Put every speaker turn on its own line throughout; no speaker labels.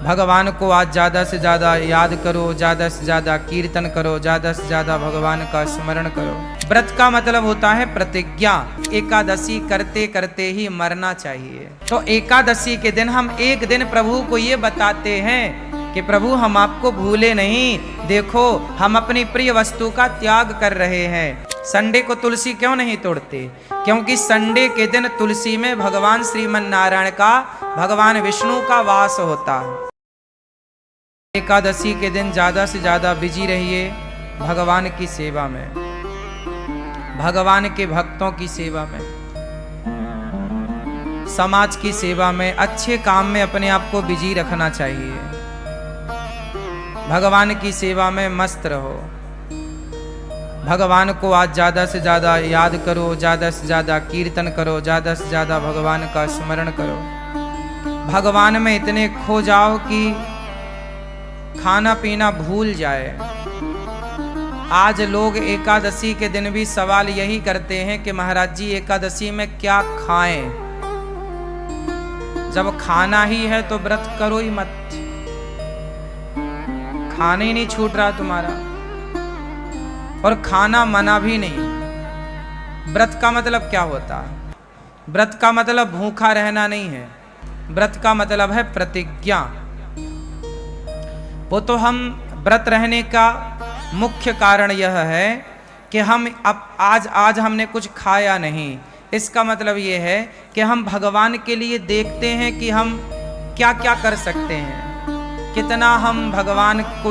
भगवान को आज ज़्यादा से ज़्यादा याद करो, ज़्यादा से ज़्यादा कीर्तन करो, ज़्यादा से ज़्यादा भगवान का स्मरण करो। व्रत का मतलब होता है प्रतिज्ञा। एकादशी करते करते ही मरना चाहिए। तो एकादशी के दिन हम एक दिन प्रभु को ये बताते हैं कि प्रभु हम आपको भूले नहीं, देखो हम अपनी प्रिय वस्तु का त्याग कर रहे हैं। संडे को तुलसी क्यों नहीं तोड़ते? क्योंकि संडे के दिन तुलसी में भगवान श्रीमन नारायण का, भगवान विष्णु का वास होता है। एकादशी के दिन ज़्यादा से ज़्यादा बिजी रहिए भगवान की सेवा में, भगवान के भक्तों की सेवा में, समाज की सेवा में, अच्छे काम में अपने आप को बिजी रखना चाहिए। भगवान की सेवा में मस्त रहो। भगवान को आज ज़्यादा से ज़्यादा याद करो, ज़्यादा से ज़्यादा कीर्तन करो, ज़्यादा से ज़्यादा भगवान का स्मरण करो। भगवान में इतने खो जाओ कि खाना पीना भूल जाए। आज लोग एकादशी के दिन भी सवाल यही करते हैं कि महाराज जी एकादशी में क्या खाएं? जब खाना ही है तो व्रत करो ही मत। खाना ही नहीं छूट रहा तुम्हारा, और खाना मना भी नहीं। व्रत का मतलब क्या होता है? व्रत का मतलब भूखा रहना नहीं है। व्रत का मतलब है प्रतिज्ञा। वो तो हम व्रत रहने का मुख्य कारण यह है कि हम आज हमने कुछ खाया नहीं। इसका मतलब ये है कि हम भगवान के लिए देखते हैं कि हम क्या क्या कर सकते हैं, कितना हम भगवान को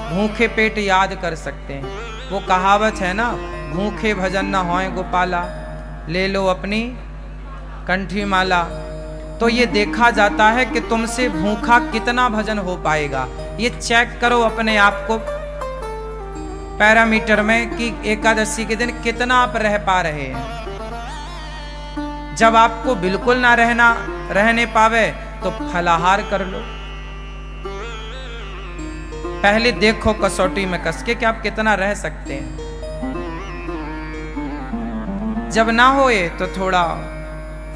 भूखे पेट याद कर सकते हैं। वो कहावत है ना, भूखे भजन न होए गोपाला, ले लो अपनी कंठी माला। तो ये देखा जाता है कि तुमसे भूखा कितना भजन हो पाएगा। ये चेक करो अपने आप को पैरामीटर में कि एकादशी के दिन कितना आप रह पा रहे हैं। जब आपको बिल्कुल ना रहने पावे तो फलाहार कर लो। पहले देखो कसौटी में कस के कि आप कितना रह सकते हैं। जब ना होए तो थोड़ा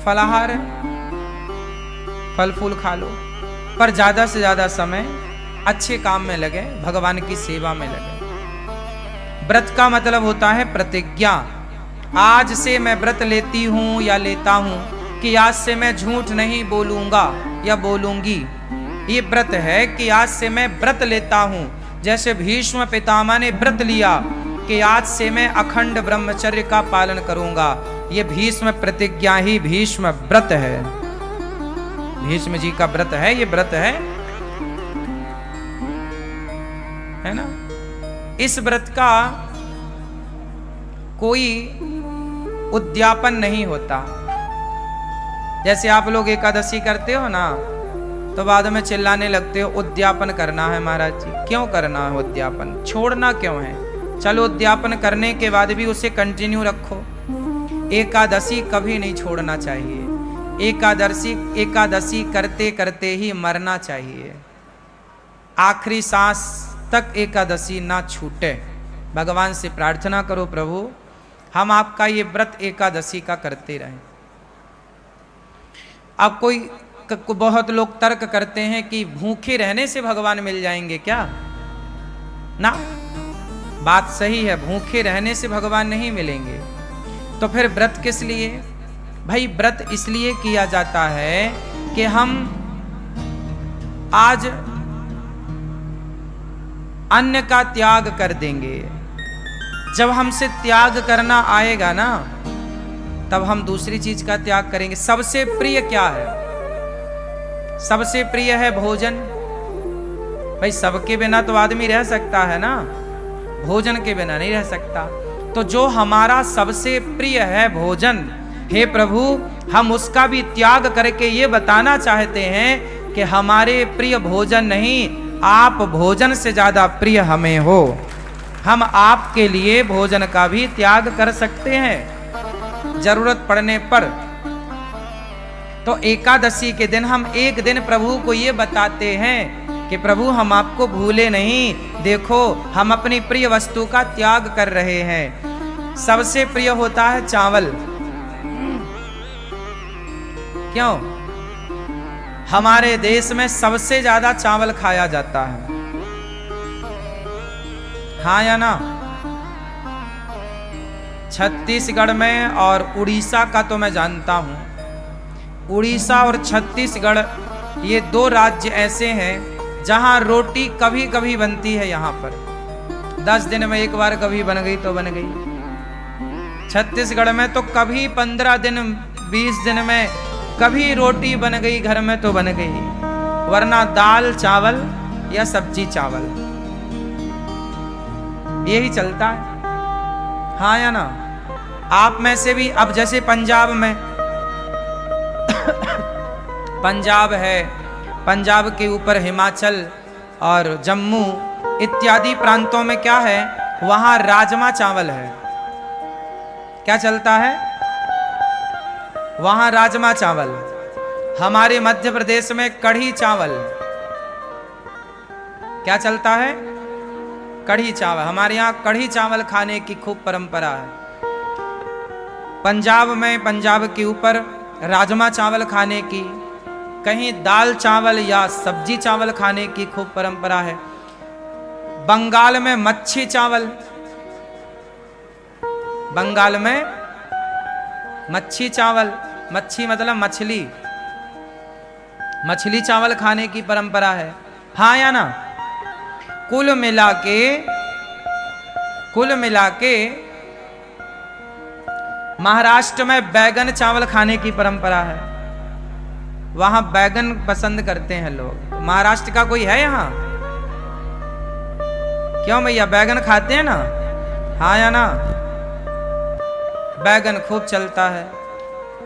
फलाहार है, फल फूल खा लो, पर ज्यादा से ज्यादा समय अच्छे काम में लगे, भगवान की सेवा में लगे। व्रत का मतलब होता है प्रतिज्ञा। आज से मैं व्रत लेती हूं या लेता हूं कि आज से मैं झूठ नहीं बोलूंगा या बोलूंगी। ये व्रत है कि आज से मैं व्रत लेता हूं। जैसे भीष्म पितामह ने व्रत लिया कि आज से मैं अखंड ब्रह्मचर्य का पालन करूंगा। ये भीष्म प्रतिज्ञा ही भीष्म व्रत है। भीष्म जी का व्रत है, ये व्रत है ना। इस व्रत का कोई उद्यापन नहीं होता। जैसे आप लोग एकादशी करते हो ना, तो बाद में चिल्लाने लगते हो उद्यापन करना है महाराज जी। क्यों करना है उद्यापन? छोड़ना क्यों है? चलो उद्यापन करने के बाद भी उसे कंटिन्यू रखो। एकादशी कभी नहीं छोड़ना चाहिए। एकादशी करते करते ही मरना चाहिए। आखिरी सांस तक एकादशी ना छूटे। भगवान से प्रार्थना करो, प्रभु हम आपका ये व्रत एकादशी का करते रहें। अब कोई बहुत लोग तर्क करते हैं कि भूखे रहने से भगवान मिल जाएंगे क्या? ना, बात सही है, भूखे रहने से भगवान नहीं मिलेंगे। तो फिर व्रत किस लिए? भाई व्रत इसलिए किया जाता है कि हम आज अन्न का त्याग कर देंगे। जब हमसे त्याग करना आएगा ना, तब हम दूसरी चीज का त्याग करेंगे। सबसे प्रिय क्या है? सबसे प्रिय है भोजन। भाई सबके बिना तो आदमी रह सकता है ना, भोजन के बिना नहीं रह सकता। तो जो हमारा सबसे प्रिय है भोजन, हे प्रभु हम उसका भी त्याग करके ये बताना चाहते हैं कि हमारे प्रिय भोजन नहीं, आप भोजन से ज्यादा प्रिय हमें हो। हम आपके लिए भोजन का भी त्याग कर सकते हैं जरूरत पड़ने पर। तो एकादशी के दिन हम एक दिन प्रभु को ये बताते हैं कि प्रभु हम आपको भूले नहीं, देखो हम अपनी प्रिय वस्तु का त्याग कर रहे हैं। सबसे प्रिय होता है चावल। क्यों? हमारे देश में सबसे ज्यादा चावल खाया जाता है, हाँ या ना? छत्तीसगढ़ में और उड़ीसा का तो मैं जानता हूं। उड़ीसा और छत्तीसगढ़ ये दो राज्य ऐसे हैं जहां रोटी कभी कभी बनती है। यहाँ पर 10 दिन में एक बार कभी बन गई तो बन गई। छत्तीसगढ़ में तो कभी 15 दिन 20 दिन में कभी रोटी बन गई घर में तो बन गई, वरना दाल चावल या सब्जी चावल यही चलता है, हाँ या ना? आप में से भी अब जैसे पंजाब में पंजाब है, पंजाब के ऊपर हिमाचल और जम्मू इत्यादि प्रांतों में क्या है, वहां राजमा चावल है। क्या चलता है? वहां राजमा चावल। हमारे मध्य प्रदेश में कढ़ी चावल। क्या चलता है? कढ़ी चावल। हमारे यहाँ कढ़ी चावल खाने की खूब परंपरा है। पंजाब में, पंजाब के ऊपर राजमा चावल खाने की, कहीं दाल चावल या सब्जी चावल खाने की खूब परंपरा है। बंगाल में मच्छी चावल, बंगाल में मच्छी चावल, मच्छी मतलब मछली, मछली चावल खाने की परंपरा है, हाँ या ना? कुल मिला के महाराष्ट्र में बैगन चावल खाने की परंपरा है। वहां बैगन पसंद करते हैं लोग। महाराष्ट्र का कोई है यहाँ? क्यों भैया, बैगन खाते हैं ना, हाँ या ना? बैगन खूब चलता है,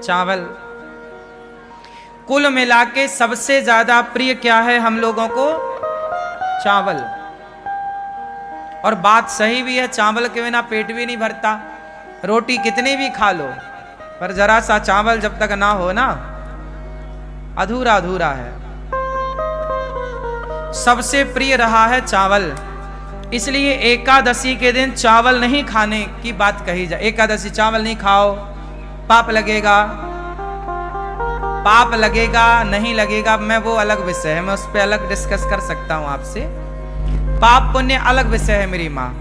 चावल। कुल मिला के सबसे ज्यादा प्रिय क्या है हम लोगों को? चावल। और बात सही भी है, चावल के बिना पेट भी नहीं भरता। रोटी कितनी भी खा लो, पर जरा सा चावल जब तक ना हो ना, अधूरा अधूरा है। सबसे प्रिय रहा है चावल, इसलिए एकादशी के दिन चावल नहीं खाने की बात कही जाए। एकादशी चावल नहीं खाओ, पाप लगेगा। पाप लगेगा नहीं लगेगा मैं वो अलग विषय है, मैं उस पर अलग डिस्कस कर सकता हूं आपसे। पाप पुण्य अलग विषय है मेरी माँ।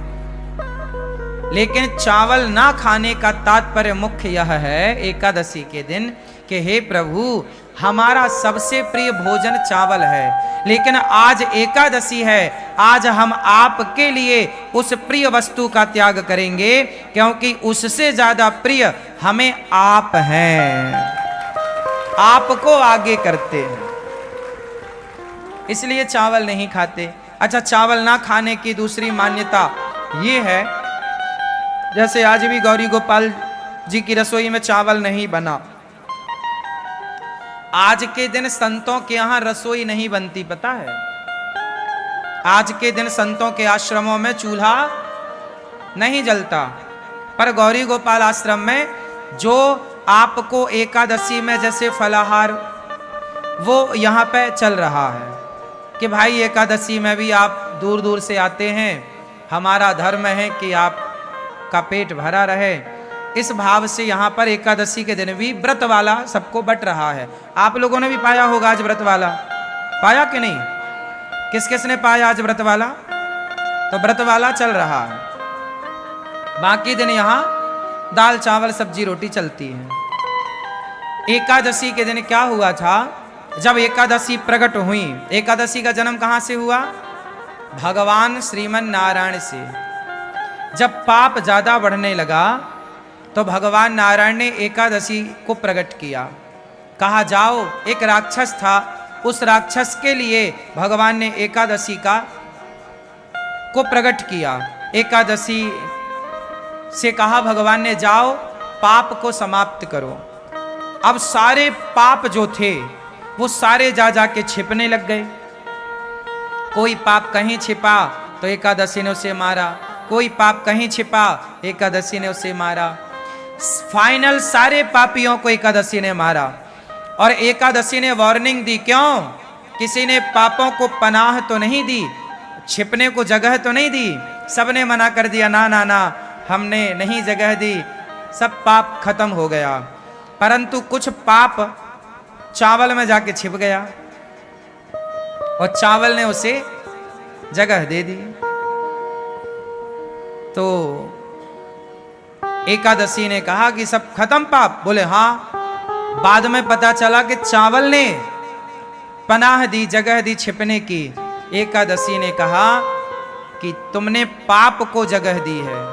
लेकिन चावल ना खाने का तात्पर्य मुख्य यह है एकादशी के दिन कि हे प्रभु, हमारा सबसे प्रिय भोजन चावल है, लेकिन आज एकादशी है, आज हम आपके लिए उस प्रिय वस्तु का त्याग करेंगे, क्योंकि उससे ज्यादा प्रिय हमें आप हैं, आपको आगे करते हैं, इसलिए चावल नहीं खाते। अच्छा, चावल ना खाने की दूसरी मान्यता ये है, जैसे आज भी गौरी गोपाल जी की रसोई में चावल नहीं बना। आज के दिन संतों के यहां रसोई नहीं बनती, पता है? आज के दिन संतों के आश्रमों में चूल्हा नहीं जलता, पर गौरी गोपाल आश्रम में जो आपको एकादशी में जैसे फलाहार वो यहाँ पे चल रहा है कि भाई एकादशी में भी आप दूर दूर से आते हैं, हमारा धर्म है कि आपका पेट भरा रहे। इस भाव से यहाँ पर एकादशी के दिन भी व्रत वाला सबको बट रहा है। आप लोगों ने भी पाया होगा आज व्रत वाला, पाया कि नहीं? किस किस ने पाया आज व्रत वाला? तो व्रत वाला चल रहा है। बाकी दिन यहाँ दाल चावल सब्जी रोटी चलती है। एकादशी के दिन क्या हुआ था? जब एकादशी प्रकट हुई, एकादशी का जन्म कहाँ से हुआ? भगवान श्रीमन नारायण से। जब पाप ज्यादा बढ़ने लगा तो भगवान नारायण ने एकादशी को प्रकट किया। कहा जाओ, एक राक्षस था, उस राक्षस के लिए भगवान ने एकादशी को प्रकट किया। एकादशी से कहा भगवान ने, जाओ पाप को समाप्त करो। अब सारे पाप जो थे वो सारे जा जाके छिपने लग गए। कोई पाप कहीं छिपा तो एकादशी ने उसे मारा, कोई पाप कहीं छिपा एकादशी ने उसे मारा। फाइनल सारे पापियों को एकादशी ने मारा। और एकादशी ने वार्निंग दी, क्यों? किसी ने पापों को पनाह तो नहीं दी, छिपने को जगह तो नहीं दी। सबने मना कर दिया, ना ना ना, हमने नहीं जगह दी, सब पाप खत्म हो गया। परंतु कुछ पाप चावल में जाके छिप गया। और चावल ने उसे जगह दे दी। तो एकादशी ने कहा कि सब खत्म पाप? बोले हाँ। बाद में पता चला कि चावल ने पनाह दी, जगह दी छिपने की। एकादशी ने कहा कि तुमने पाप को जगह दी है।